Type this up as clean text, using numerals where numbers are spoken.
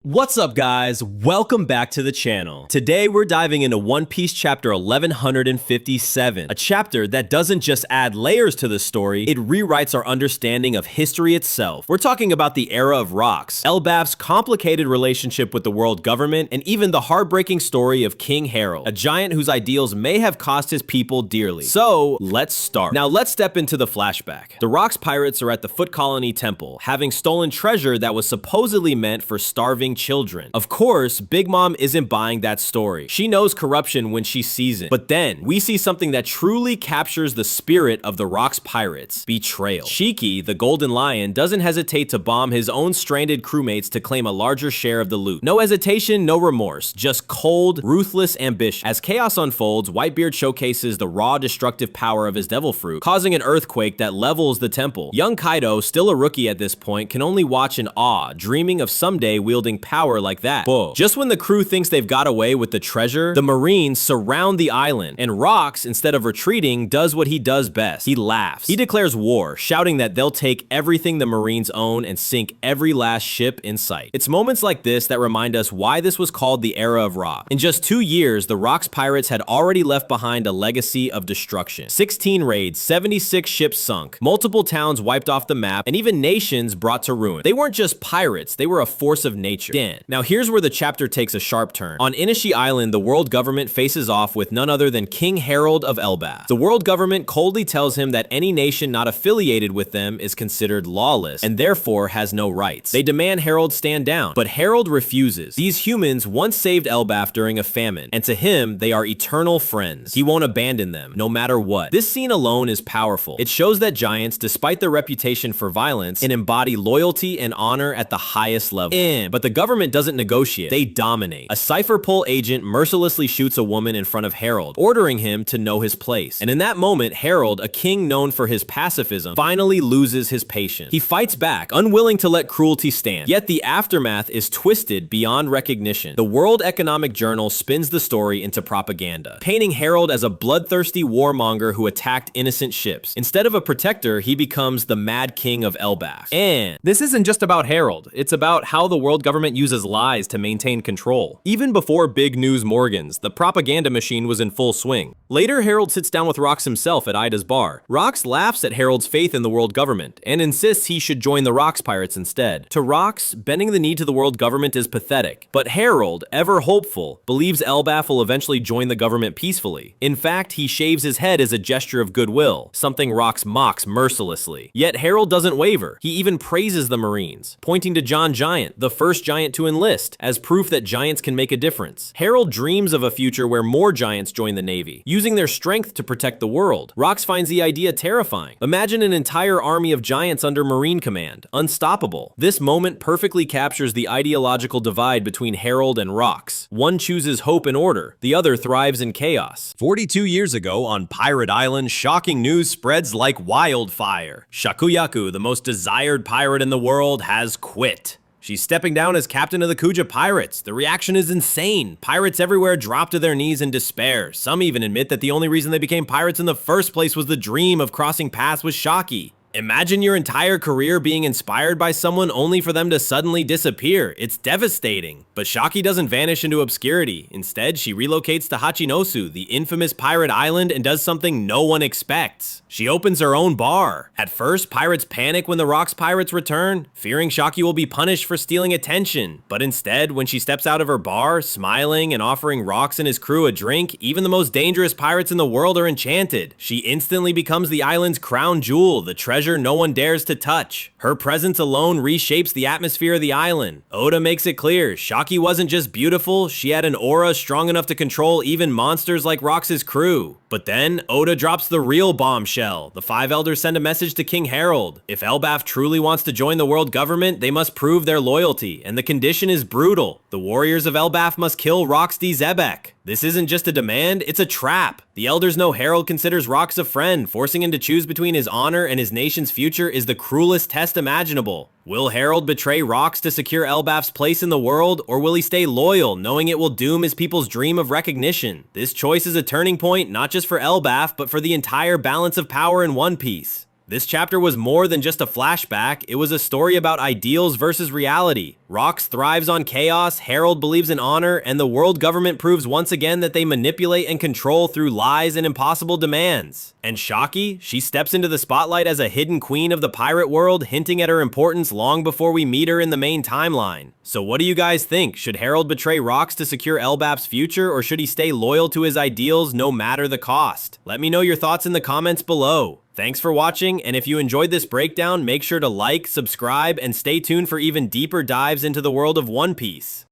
What's up guys, welcome back to the channel. Today we're diving into One Piece chapter 1157, a chapter that doesn't just add layers to the story, it rewrites our understanding of history itself. We're talking about the era of rocks, Elbaf's complicated relationship with the world government, and even the heartbreaking story of King Herald, a giant whose ideals may have cost his people dearly. So let's start. Now let's step into the flashback. The Rocks pirates are at the Foot Colony Temple, having stolen treasure that was supposedly meant for starving children. Of course, Big Mom isn't buying that story. She knows corruption when she sees it. But then, we see something that truly captures the spirit of the Rocks pirates: betrayal. Shakky, the Golden Lion, doesn't hesitate to bomb his own stranded crewmates to claim a larger share of the loot. No hesitation, no remorse, just cold, ruthless ambition. As chaos unfolds, Whitebeard showcases the raw destructive power of his devil fruit, causing an earthquake that levels the temple. Young Kaido, still a rookie at this point, can only watch in awe, dreaming of someday wielding power like that. Whoa. Just when the crew thinks they've got away with the treasure, the Marines surround the island, and Rocks, instead of retreating, does what he does best. He laughs. He declares war, shouting that they'll take everything the Marines own and sink every last ship in sight. It's moments like this that remind us why this was called the Era of Rock. In just 2 years, the Rocks pirates had already left behind a legacy of destruction. 16 raids, 76 ships sunk, multiple towns wiped off the map, and even nations brought to ruin. They weren't just pirates, they were a force of nature. Now here's where the chapter takes a sharp turn. On Inishi Island, the world government faces off with none other than King Herald of Elbaf. The world government coldly tells him that any nation not affiliated with them is considered lawless and therefore has no rights. They demand Herald stand down, but Herald refuses. These humans once saved Elbaf during a famine, and to him, they are eternal friends. He won't abandon them, no matter what. This scene alone is powerful. It shows that giants, despite their reputation for violence, can embody loyalty and honor at the highest level. But the government doesn't negotiate, they dominate. A cipher pull agent mercilessly shoots a woman in front of Herald, ordering him to know his place. And in that moment, Herald, a king known for his pacifism, finally loses his patience. He fights back, unwilling to let cruelty stand. Yet the aftermath is twisted beyond recognition. The World Economic Journal spins the story into propaganda, painting Herald as a bloodthirsty warmonger who attacked innocent ships. Instead of a protector, he becomes the Mad King of Elbaf. And this isn't just about Herald, it's about how the world government uses lies to maintain control. Even before Big News Morgans, the propaganda machine was in full swing. Later, Herald sits down with Rocks himself at Ida's bar. Rocks laughs at Herald's faith in the world government and insists he should join the Rocks pirates instead. To Rocks, bending the knee to the world government is pathetic, but Herald, ever hopeful, believes Elbaf will eventually join the government peacefully. In fact, he shaves his head as a gesture of goodwill, something Rocks mocks mercilessly. Yet Herald doesn't waver. He even praises the Marines, pointing to John Giant, the first giant to enlist, as proof that giants can make a difference. Herald dreams of a future where more giants join the Navy, using their strength to protect the world. Rocks finds the idea terrifying. Imagine an entire army of giants under Marine command, unstoppable. This moment perfectly captures the ideological divide between Herald and Rocks. One chooses hope and order, the other thrives in chaos. 42 years ago on Pirate Island, shocking news spreads like wildfire. Shakuyaku, the most desired pirate in the world, has quit. She's stepping down as captain of the Kuja Pirates. The reaction is insane. Pirates everywhere drop to their knees in despair. Some even admit that the only reason they became pirates in the first place was the dream of crossing paths with Shakky. Imagine your entire career being inspired by someone only for them to suddenly disappear. It's devastating. But Shakky doesn't vanish into obscurity. Instead, she relocates to Hachinosu, the infamous pirate island, and does something no one expects. She opens her own bar. At first, pirates panic when the Rocks pirates return, fearing Shakky will be punished for stealing attention. But instead, when she steps out of her bar, smiling and offering Rocks and his crew a drink, even the most dangerous pirates in the world are enchanted. She instantly becomes the island's crown jewel, the treasure no one dares to touch. Her presence alone reshapes the atmosphere of the island. Oda makes it clear, Shakky wasn't just beautiful, she had an aura strong enough to control even monsters like Rocks' crew. But then, Oda drops the real bombshell. The Five Elders send a message to King Herald. If Elbaf truly wants to join the world government, they must prove their loyalty, and the condition is brutal. The warriors of Elbaf must kill Rocks D. Zebek. This isn't just a demand, it's a trap. The elders know Herald considers Rocks a friend. Forcing him to choose between his honor and his nation's future is the cruelest test imaginable. Will Herald betray Rocks to secure Elbaf's place in the world, or will he stay loyal, knowing it will doom his people's dream of recognition? This choice is a turning point, not just for Elbaf, but for the entire balance of power in One Piece. This chapter was more than just a flashback, it was a story about ideals versus reality. Rox thrives on chaos, Herald believes in honor, and the world government proves once again that they manipulate and control through lies and impossible demands. And Shakky, she steps into the spotlight as a hidden queen of the pirate world, hinting at her importance long before we meet her in the main timeline. So what do you guys think? Should Herald betray Rox to secure Elbaf's future, or should he stay loyal to his ideals no matter the cost? Let me know your thoughts in the comments below. Thanks for watching, and if you enjoyed this breakdown, make sure to like, subscribe, and stay tuned for even deeper dives into the world of One Piece.